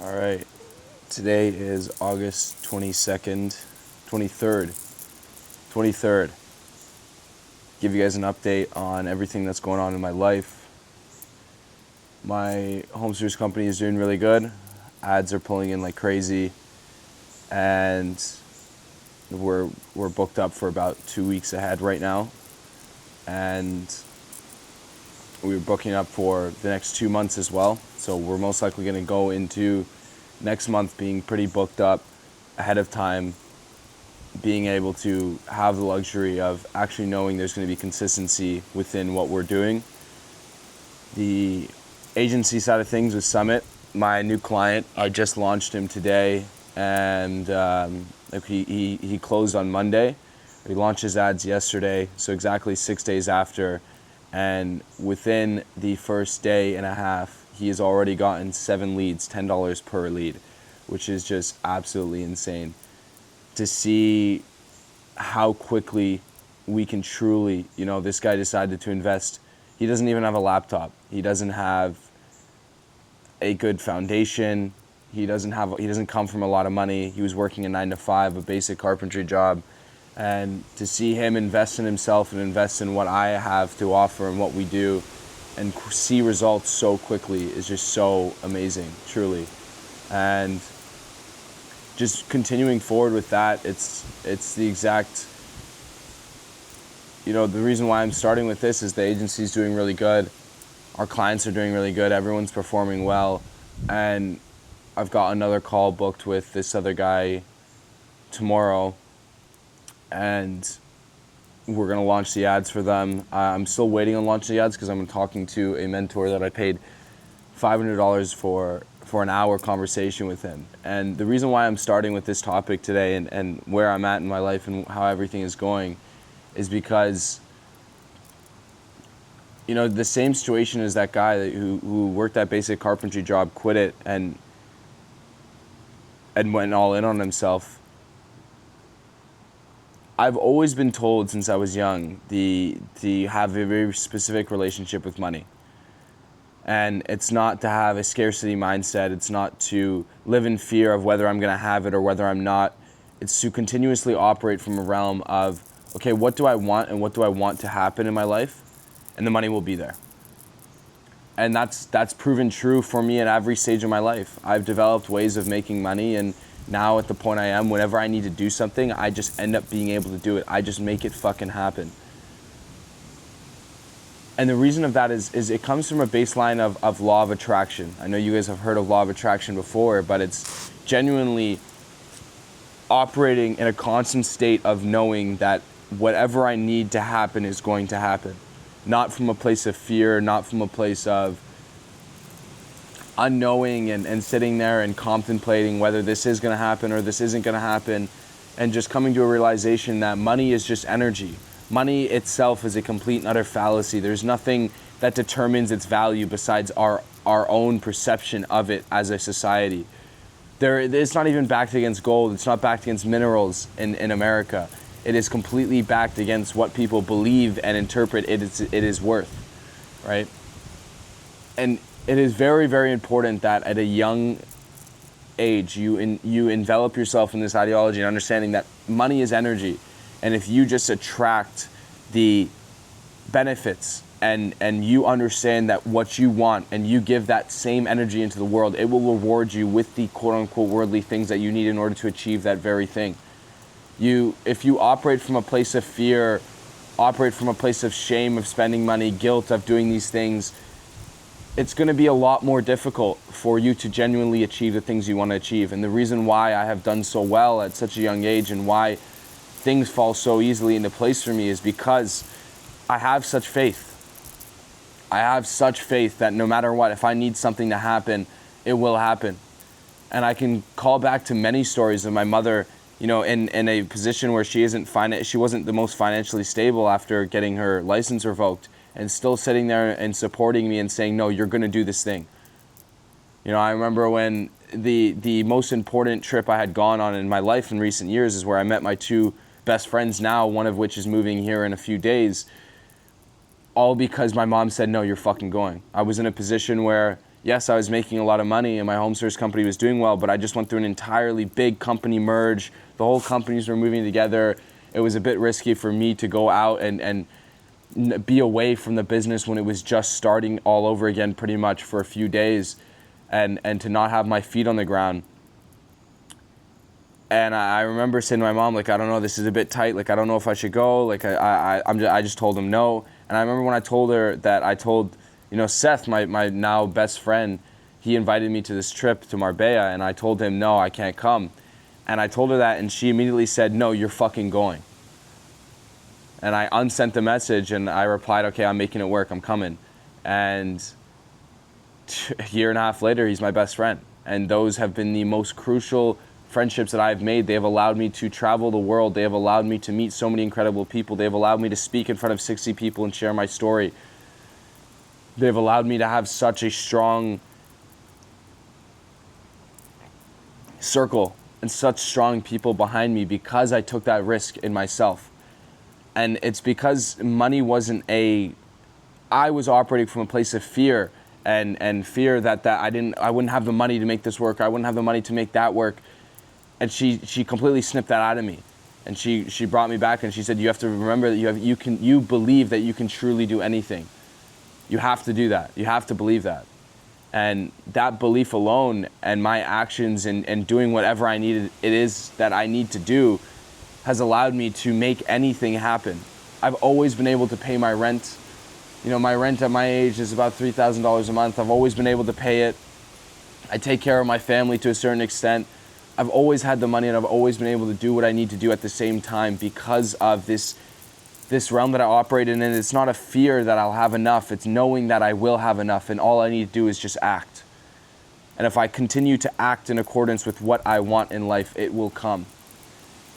All right. Today is August 22nd, 23rd. 23rd. Give you guys an update on everything that's going on in my life. My home service company is doing really good. Ads are pulling in like crazy. And we're booked up for about 2 weeks ahead right now. And we're booking up for the next 2 months as well. So we're most likely going to go into next month being pretty booked up ahead of time, being able to have the luxury of actually knowing there's going to be consistency within what we're doing. The agency side of things with Summit, my new client, I just launched him today, and he closed on Monday. He launched his ads yesterday, so exactly 6 days after, and within the first day and a half, he has already gotten 7 leads, $10 per lead, which is just absolutely insane. To see how quickly we can truly, this guy decided to invest. He doesn't even have a laptop. He doesn't have a good foundation. He doesn't come from a lot of money. He was working a 9-to-5, a basic carpentry job. And to see him invest in himself and invest in what I have to offer and what we do and see results so quickly is just so amazing, truly. And just continuing forward with that, it's the exact, the reason why I'm starting with this is the agency's doing really good. Our clients are doing really good. Everyone's performing well. And I've got another call booked with this other guy tomorrow. And we're going to launch the ads for them. I'm still waiting on launching the ads because I'm talking to a mentor that I paid $500 for an hour conversation with him. And the reason why I'm starting with this topic today and where I'm at in my life and how everything is going is because, the same situation as that guy who worked that basic carpentry job, quit it, and went all in on himself. I've always been told since I was young to have a very specific relationship with money. And it's not to have a scarcity mindset. It's not to live in fear of whether I'm going to have it or whether I'm not. It's to continuously operate from a realm of, okay, what do I want and what do I want to happen in my life? And the money will be there. And that's proven true for me at every stage of my life. I've developed ways of making money, and now at the point I am, whenever I need to do something, I just end up being able to do it. I just make it fucking happen. And the reason of that is it comes from a baseline of law of attraction. I know you guys have heard of law of attraction before, but it's genuinely operating in a constant state of knowing that whatever I need to happen is going to happen. Not from a place of fear, not from a place of unknowing and sitting there and contemplating whether this is going to happen or this isn't going to happen, and just coming to a realization that money is just energy. Money itself is a complete and utter fallacy. There's nothing that determines its value besides our own perception of it as a society. It's not even backed against gold. It's not backed against minerals in America. It is completely backed against what people believe and interpret it is worth, right? And it is very, very important that at a young age, you envelop yourself in this ideology and understanding that money is energy. And if you just attract the benefits and you understand that what you want and you give that same energy into the world, it will reward you with the quote-unquote worldly things that you need in order to achieve that very thing. If you operate from a place of fear, operate from a place of shame, of spending money, guilt, of doing these things, it's going to be a lot more difficult for you to genuinely achieve the things you want to achieve. And the reason why I have done so well at such a young age and why things fall so easily into place for me is because I have such faith. I have such faith that no matter what, if I need something to happen, it will happen. And I can call back to many stories of my mother, in a position where she wasn't the most financially stable after getting her license revoked, and still sitting there and supporting me and saying, no, you're going to do this thing. I remember when the most important trip I had gone on in my life in recent years is where I met my two best friends now, one of which is moving here in a few days, all because my mom said, no, you're fucking going. I was in a position where yes, I was making a lot of money and my home service company was doing well, but I just went through an entirely big company merge. The whole companies were moving together. It was a bit risky for me to go out and be away from the business when it was just starting all over again pretty much for a few days, and to not have my feet on the ground. And I remember saying to my mom, like, I don't know, this is a bit tight. Like, I don't know if I should go. Like, I just told him no. And I remember when I told her that, I told, Seth, my now best friend, he invited me to this trip to Marbella, and I told him, no, I can't come. And I told her that, and she immediately said, no, you're fucking going. And I unsent the message, and I replied, okay, I'm making it work, I'm coming. And a year and a half later, he's my best friend. And those have been the most crucial friendships that I've made. They have allowed me to travel the world. They have allowed me to meet so many incredible people. They have allowed me to speak in front of 60 people and share my story. They've allowed me to have such a strong circle and such strong people behind me because I took that risk in myself. And it's because money wasn't I was operating from a place of fear and fear that I wouldn't have the money to make this work. I wouldn't have the money to make that work. And she completely snipped that out of me. And she brought me back and she said, you have to remember that you believe that you can truly do anything. You have to do that. You have to believe that. And that belief alone and my actions and doing whatever it is that I need to do has allowed me to make anything happen. I've always been able to pay my rent. My rent at my age is about $3,000 a month. I've always been able to pay it. I take care of my family to a certain extent. I've always had the money and I've always been able to do what I need to do at the same time because of this realm that I operate in. And it's not a fear that I'll have enough. It's knowing that I will have enough, and all I need to do is just act. And if I continue to act in accordance with what I want in life, it will come.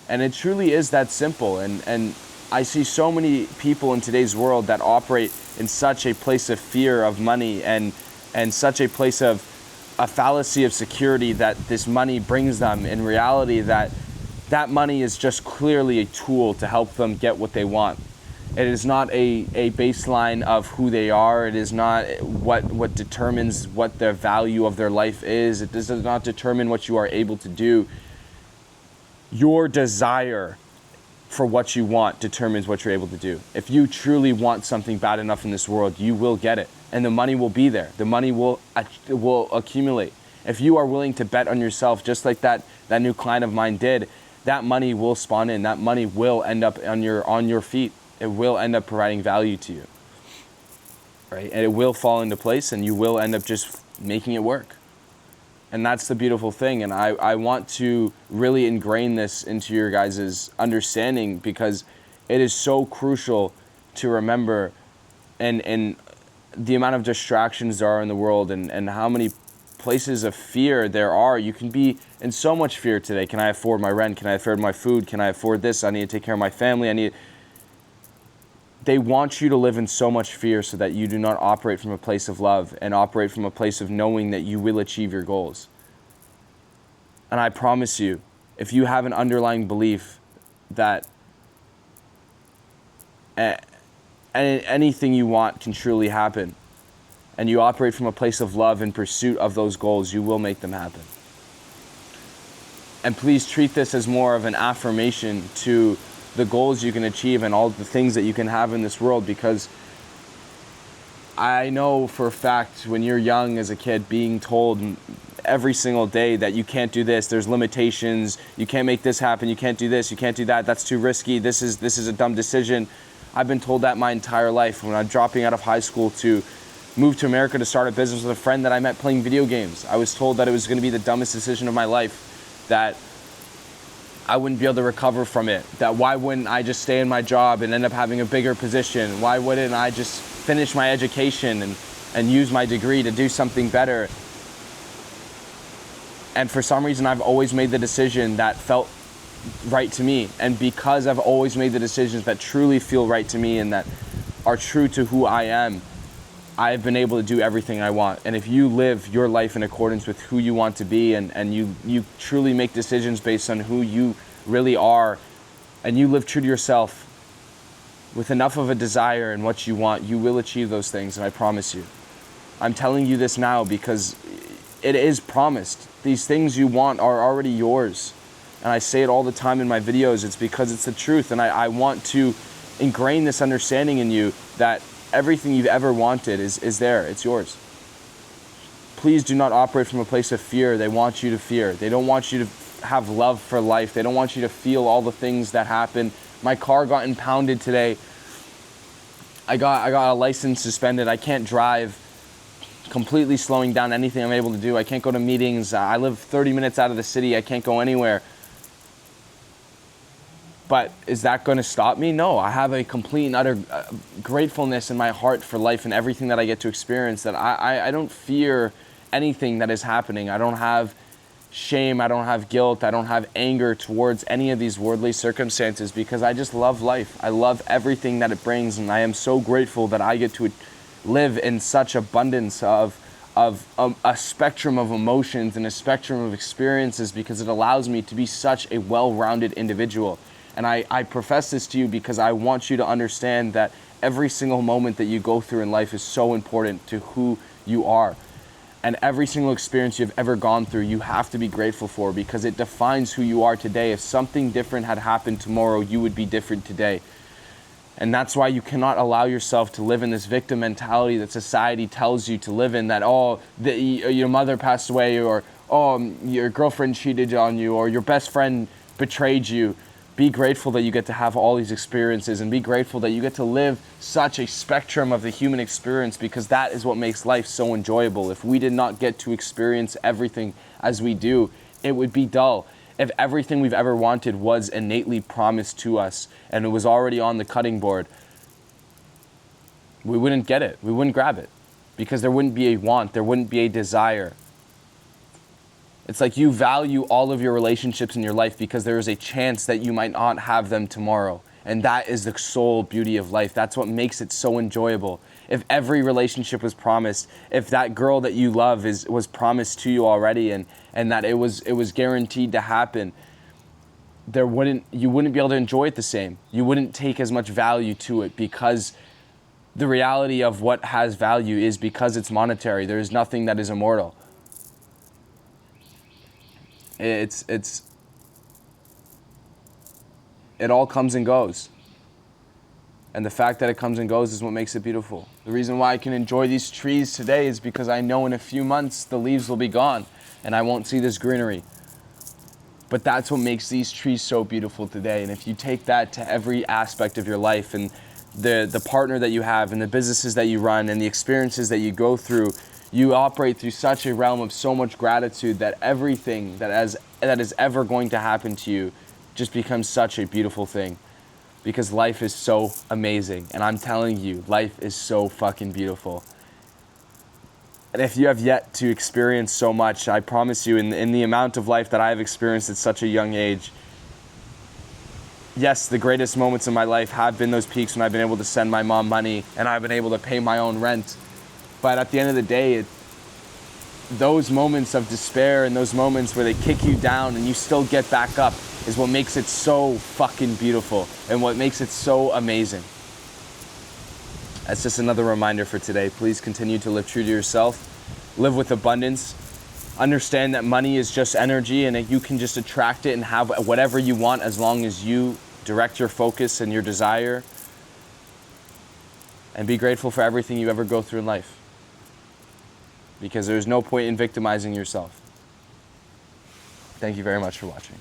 And it truly is that simple. And I see so many people in today's world that operate in such a place of fear of money and such a place of a fallacy of security that this money brings them. In reality, that money is just clearly a tool to help them get what they want. It is not a baseline of who they are. It is not what determines what the value of their life is. It does not determine what you are able to do. Your desire for what you want determines what you're able to do. If you truly want something bad enough in this world, you will get it. And the money will be there. The money will accumulate. If you are willing to bet on yourself, just like that new client of mine did, that money will spawn in. That money will end up on your feet. It will end up providing value to you, right? And it will fall into place, and you will end up just making it work. And that's the beautiful thing. And I want to really ingrain this into your guys' understanding, because it is so crucial to remember, and the amount of distractions there are in the world, and how many places of fear there are. You can be in so much fear today. Can I afford my rent? Can I afford my food? Can I afford this? I need to take care of my family. They want you to live in so much fear so that you do not operate from a place of love and operate from a place of knowing that you will achieve your goals. And I promise you, if you have an underlying belief that anything you want can truly happen, and you operate from a place of love in pursuit of those goals, you will make them happen. And please treat this as more of an affirmation to the goals you can achieve and all the things that you can have in this world, because I know for a fact when you're young as a kid being told every single day that you can't do this, there's limitations, you can't make this happen, you can't do this, you can't do that, that's too risky, this is a dumb decision. I've been told that my entire life. When I'm dropping out of high school to move to America to start a business with a friend that I met playing video games, I was told that it was going to be the dumbest decision of my life, that I wouldn't be able to recover from it, that why wouldn't I just stay in my job and end up having a bigger position? Why wouldn't I just finish my education and use my degree to do something better? And for some reason, I've always made the decision that felt right to me. And because I've always made the decisions that truly feel right to me and that are true to who I am, I've been able to do everything I want. And if you live your life in accordance with who you want to be, and you truly make decisions based on who you really are, and you live true to yourself with enough of a desire in what you want, you will achieve those things, and I promise you. I'm telling you this now because it is promised. These things you want are already yours. And I say it all the time in my videos. It's because it's the truth. And I want to ingrain this understanding in you that everything you've ever wanted is there. It's yours. Please do not operate from a place of fear. They want you to fear. They don't want you to have love for life. They don't want you to feel all the things that happen. My car got impounded today. I got a license suspended. I can't drive. Completely slowing down anything I'm able to do. I can't go to meetings. I live 30 minutes out of the city. I can't go anywhere. But is that going to stop me? No, I have a complete and utter gratefulness in my heart for life and everything that I get to experience, that I don't fear anything that is happening. I don't have shame. I don't have guilt. I don't have anger towards any of these worldly circumstances because I just love life. I love everything that it brings, and I am so grateful that I get to live in such abundance of a spectrum of emotions and a spectrum of experiences because it allows me to be such a well-rounded individual. And I profess this to you because I want you to understand that every single moment that you go through in life is so important to who you are. And every single experience you've ever gone through, you have to be grateful for because it defines who you are today. If something different had happened tomorrow, you would be different today. And that's why you cannot allow yourself to live in this victim mentality that society tells you to live in, that, your mother passed away, or, your girlfriend cheated on you, or your best friend betrayed you. Be grateful that you get to have all these experiences, and be grateful that you get to live such a spectrum of the human experience because that is what makes life so enjoyable. If we did not get to experience everything as we do, it would be dull. If everything we've ever wanted was innately promised to us and it was already on the cutting board, we wouldn't get it. We wouldn't grab it because there wouldn't be a want. There wouldn't be a desire. It's like you value all of your relationships in your life because there is a chance that you might not have them tomorrow. And that is the sole beauty of life. That's what makes it so enjoyable. If every relationship was promised, if that girl that you love was promised to you already and that it was guaranteed to happen, you wouldn't be able to enjoy it the same. You wouldn't take as much value to it because the reality of what has value is because it's monetary. There is nothing that is immortal. It all comes and goes. And the fact that it comes and goes is what makes it beautiful. The reason why I can enjoy these trees today is because I know in a few months the leaves will be gone and I won't see this greenery. But that's what makes these trees so beautiful today. And if you take that to every aspect of your life and the partner that you have and the businesses that you run and the experiences that you go through, you operate through such a realm of so much gratitude that everything that is ever going to happen to you just becomes such a beautiful thing. Because life is so amazing. And I'm telling you, life is so fucking beautiful. And if you have yet to experience so much, I promise you, in the amount of life that I've experienced at such a young age, yes, the greatest moments in my life have been those peaks when I've been able to send my mom money and I've been able to pay my own rent. But at the end of the day, those moments of despair and those moments where they kick you down and you still get back up is what makes it so fucking beautiful and what makes it so amazing. That's just another reminder for today. Please continue to live true to yourself. Live with abundance. Understand that money is just energy and that you can just attract it and have whatever you want as long as you direct your focus and your desire. And be grateful for everything you ever go through in life. Because there's no point in victimizing yourself. Thank you very much for watching.